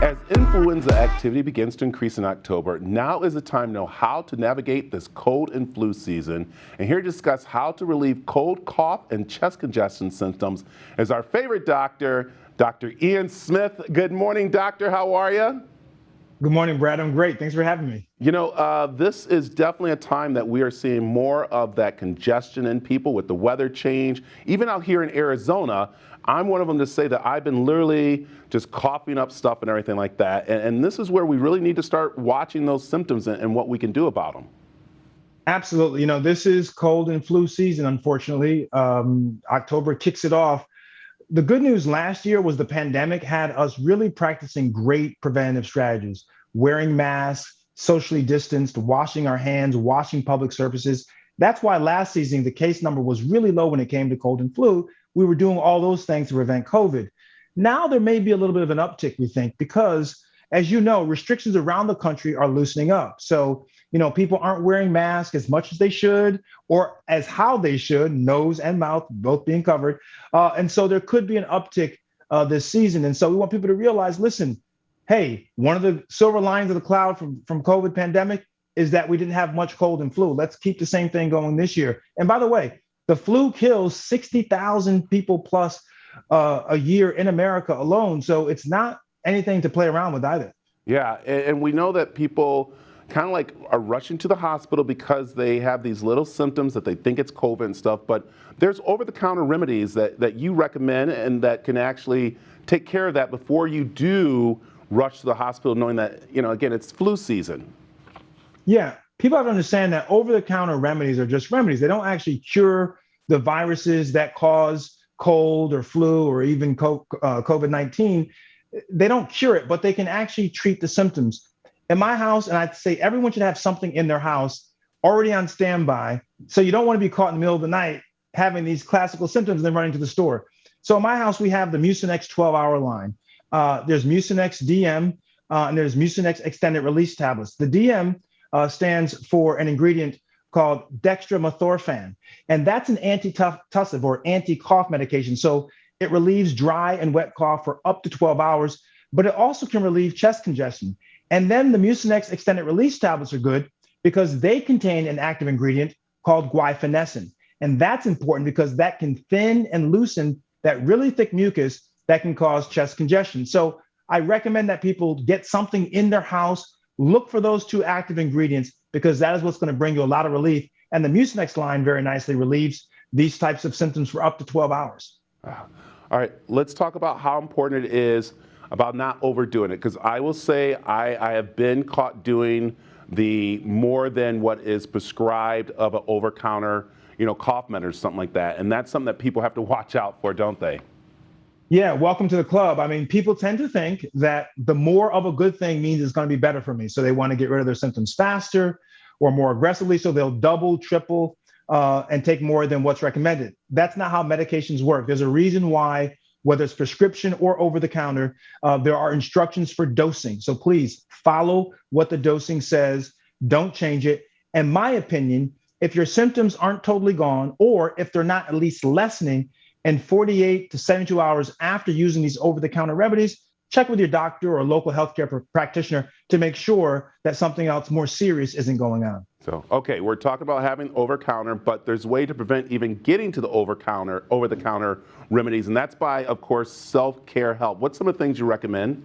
As influenza activity begins to increase in October, now is the time to know how to navigate this cold and flu season. And here to discuss how to relieve cold, cough, and chest congestion symptoms is our favorite doctor, Dr. Ian Smith. Good morning, doctor. How are you? Good morning, Brad. I'm great. Thanks for having me. You know, this is definitely a time that we are seeing more of that congestion in people with the weather change. Even out here in Arizona, I'm one of them to say that I've been literally just coughing up stuff and everything like that. And this is where we really need to start watching those symptoms and what we can do about them. Absolutely. This is cold and flu season, unfortunately. October kicks it off. The good news last year was the pandemic had us really practicing great preventative strategies, wearing masks, socially distanced, washing our hands, washing public surfaces. That's why last season, the case number was really low when it came to cold and flu. We were doing all those things to prevent COVID. Now there may be a little bit of an uptick, we think, because as you know, restrictions around the country are loosening up. So, people aren't wearing masks as much as they should or as how they should, nose and mouth both being covered. And so there could be an uptick this season. And so we want people to realize, listen, hey, one of the silver linings of the cloud from COVID pandemic is that we didn't have much cold and flu. Let's keep the same thing going this year. And by the way, the flu kills 60,000 people plus a year in America alone. So it's not anything to play around with either. Yeah, and we know that people kind of like are rushing to the hospital because they have these little symptoms that they think it's COVID and stuff, but there's over-the-counter remedies that you recommend and that can actually take care of that before you do rush to the hospital knowing that, again, it's flu season. Yeah, people have to understand that over-the-counter remedies are just remedies. They don't actually cure the viruses that cause cold or flu or even COVID-19. They don't cure it, but they can actually treat the symptoms. In my house, and I'd say everyone should have something in their house already on standby. So you don't want to be caught in the middle of the night having these classical symptoms and then running to the store. So in my house, we have the Mucinex 12-hour line. There's Mucinex DM, and there's Mucinex extended release tablets. The DM stands for an ingredient called dextromethorphan, and that's an antitussive or anti-cough medication. So it relieves dry and wet cough for up to 12 hours, but it also can relieve chest congestion. And then the Mucinex extended release tablets are good because they contain an active ingredient called guaifenesin. And that's important because that can thin and loosen that really thick mucus that can cause chest congestion. So I recommend that people get something in their house, look for those two active ingredients because that is what's going to bring you a lot of relief. And the Mucinex line very nicely relieves these types of symptoms for up to 12 hours. All right, let's talk about how important it is about not overdoing it, because I will say I have been caught doing the more than what is prescribed of an over-counter, cough medicine or something like that, and that's something that people have to watch out for, don't they? Yeah, welcome to the club. I mean, people tend to think that the more of a good thing means it's going to be better for me, so they want to get rid of their symptoms faster or more aggressively, so they'll double, triple, and take more than what's recommended. That's not how medications work. There's a reason why, whether it's prescription or over the counter, there are instructions for dosing. So please follow what the dosing says. Don't change it. In my opinion, if your symptoms aren't totally gone, or if they're not at least lessening in 48 to 72 hours after using these over the counter remedies, check with your doctor or local healthcare practitioner to make sure that something else more serious isn't going on. So, okay, we're talking about having over-counter, but there's a way to prevent even getting to the over-the-counter remedies, and that's by, of course, self-care help. What's some of the things you recommend?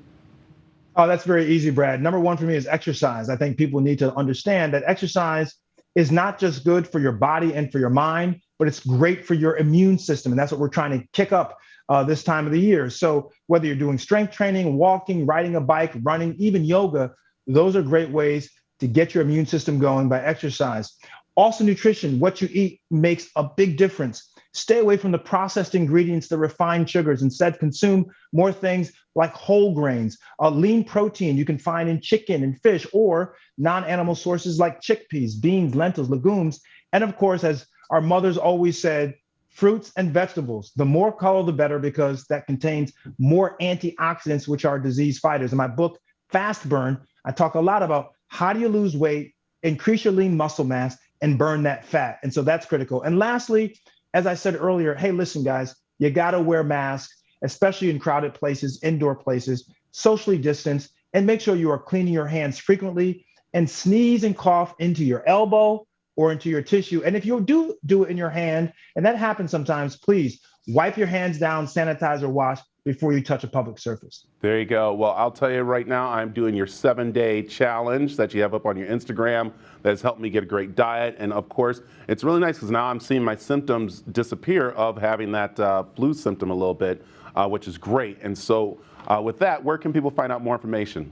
Oh, that's very easy, Brad. Number one for me is exercise. I think people need to understand that exercise is not just good for your body and for your mind, but it's great for your immune system, and that's what we're trying to kick up this time of the year. So whether you're doing strength training, walking, riding a bike, running, even yoga, those are great ways to get your immune system going by exercise. Also, nutrition, what you eat makes a big difference. Stay away from the processed ingredients, the refined sugars. Instead, consume more things like whole grains, lean protein you can find in chicken and fish, or non-animal sources like chickpeas, beans, lentils, legumes. And of course, as our mothers always said, fruits and vegetables. The more color, the better, because that contains more antioxidants, which are disease fighters. In my book, Fast Burn, I talk a lot about how do you lose weight, increase your lean muscle mass, and burn that fat. And so that's critical. And lastly, as I said earlier, hey, listen, guys, you got to wear masks, especially in crowded places, indoor places. socially distance, and make sure you are cleaning your hands frequently, and sneeze and cough into your elbow or into your tissue. And if you do it in your hand, and that happens sometimes, please wipe your hands down, sanitize or wash before you touch a public surface. There you go. Well, I'll tell you right now, I'm doing your 7-day challenge that you have up on your Instagram that has helped me get a great diet. And of course, it's really nice because now I'm seeing my symptoms disappear of having that flu symptom a little bit, which is great. And so with that, where can people find out more information?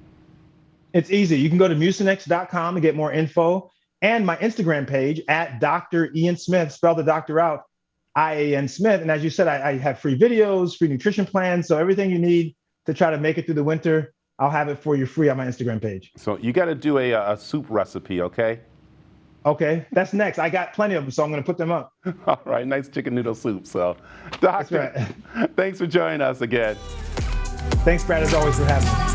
It's easy. You can go to mucinex.com and get more info, and my Instagram page at Dr. Ian Smith, spell the doctor out, IAN Smith. And as you said, I have free videos, free nutrition plans. So everything you need to try to make it through the winter, I'll have it for you free on my Instagram page. So you got to do a soup recipe, okay? Okay, that's next. I got plenty of them, so I'm going to put them up. All right, nice chicken noodle soup. So, Doctor, That's right. Thanks for joining us again. Thanks, Brad, as always, for having me.